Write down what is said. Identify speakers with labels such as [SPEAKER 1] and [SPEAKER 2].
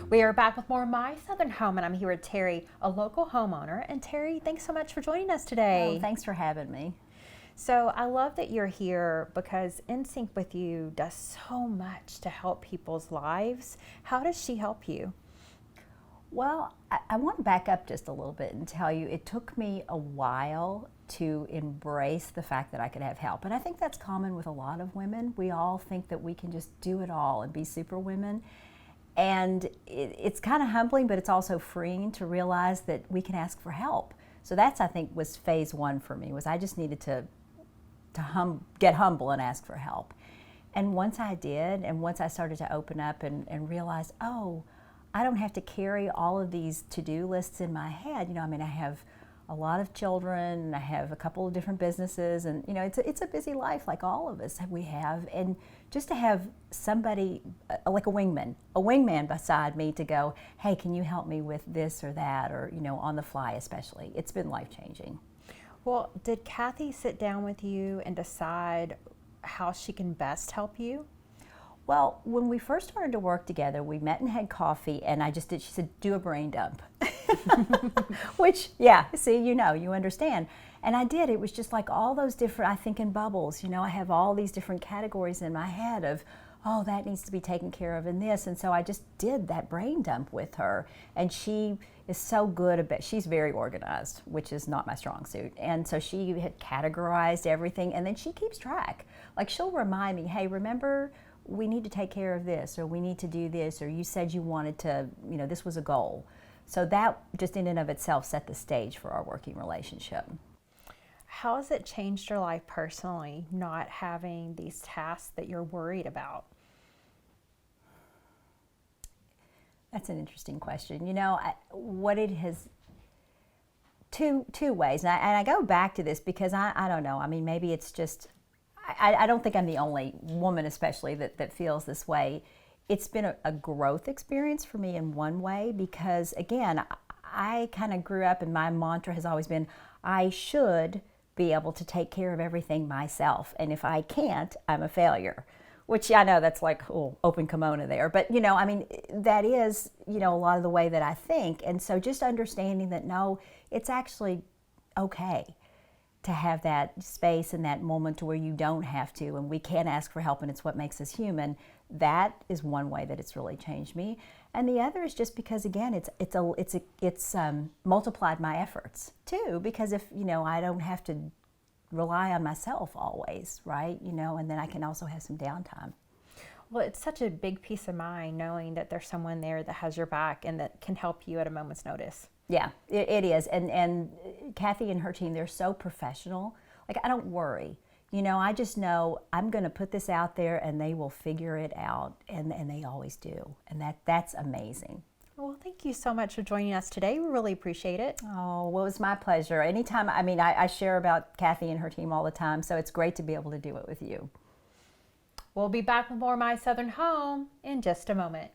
[SPEAKER 1] We are back with more My Southern Home, and I'm here with Terry, a local homeowner. And Terry, thanks so much for joining us today.
[SPEAKER 2] Oh, thanks for having me.
[SPEAKER 1] So I love that you're here because InSync with you does so much to help people's lives. How does she help you?
[SPEAKER 2] Well, I want to back up just a little bit and tell you it took me a while to embrace the fact that I could have help. And I think that's common with a lot of women. We all think that we can just do it all and be super women. And it's kind of humbling, but it's also freeing to realize that we can ask for help. So that's, I think, was phase one for me, was I just needed to get humble and ask for help. And once I did, and once I started to open up and realize, oh, I don't have to carry all of these to-do lists in my head. You know, I mean, I have a lot of children, and I have a couple of different businesses, and you know, it's a busy life like all of us we have. And just to have somebody like a wingman beside me to go, hey, can you help me with this or that, or you know, on the fly especially. It's been life-changing.
[SPEAKER 1] Well, did Kathy sit down with you and decide how she can best help you?
[SPEAKER 2] Well, when we first started to work together, we met and had coffee, and she said, do a brain dump. Which, yeah, see, you understand. And I did. It was just like all those different, I think in bubbles, you know, I have all these different categories in my head of, oh, that needs to be taken care of in this. And so I just did that brain dump with her. And she is so good she's very organized, which is not my strong suit. And so she had categorized everything, and then she keeps track. Like she'll remind me, hey, remember, we need to take care of this, or we need to do this, or you said you wanted to, you know, this was a goal. So that just in and of itself set the stage for our working relationship.
[SPEAKER 1] How has it changed your life personally, not having these tasks that you're worried about?
[SPEAKER 2] That's an interesting question. You know, what it has, two ways. And I go back to this because I don't know. I mean, maybe it's just, I don't think I'm the only woman, especially, that feels this way. It's been a growth experience for me in one way because, again, I kind of grew up and my mantra has always been, I should be able to take care of everything myself. And if I can't, I'm a failure. Which I know that's like open kimono there. But, you know, I mean, that is, you know, a lot of the way that I think. And so just understanding that, no, it's actually okay to have that space and that moment where you don't have to, and we can ask for help, and it's what makes us human. That is one way that it's really changed me, and the other is just because, again, it's multiplied my efforts too. Because if you know, I don't have to rely on myself always, right? You know, and then I can also have some downtime.
[SPEAKER 1] Well, it's such a big peace of mind knowing that there's someone there that has your back and that can help you at a moment's notice.
[SPEAKER 2] Yeah, it is. And Kathy and her team, they're so professional. Like, I don't worry. You know, I just know I'm going to put this out there and they will figure it out. And they always do. And that's amazing.
[SPEAKER 1] Well, thank you so much for joining us today. We really appreciate it.
[SPEAKER 2] Oh, well, it was my pleasure. Anytime, I mean, I share about Kathy and her team all the time. So it's great to be able to do it with you.
[SPEAKER 1] We'll be back with more My Southern Home in just a moment.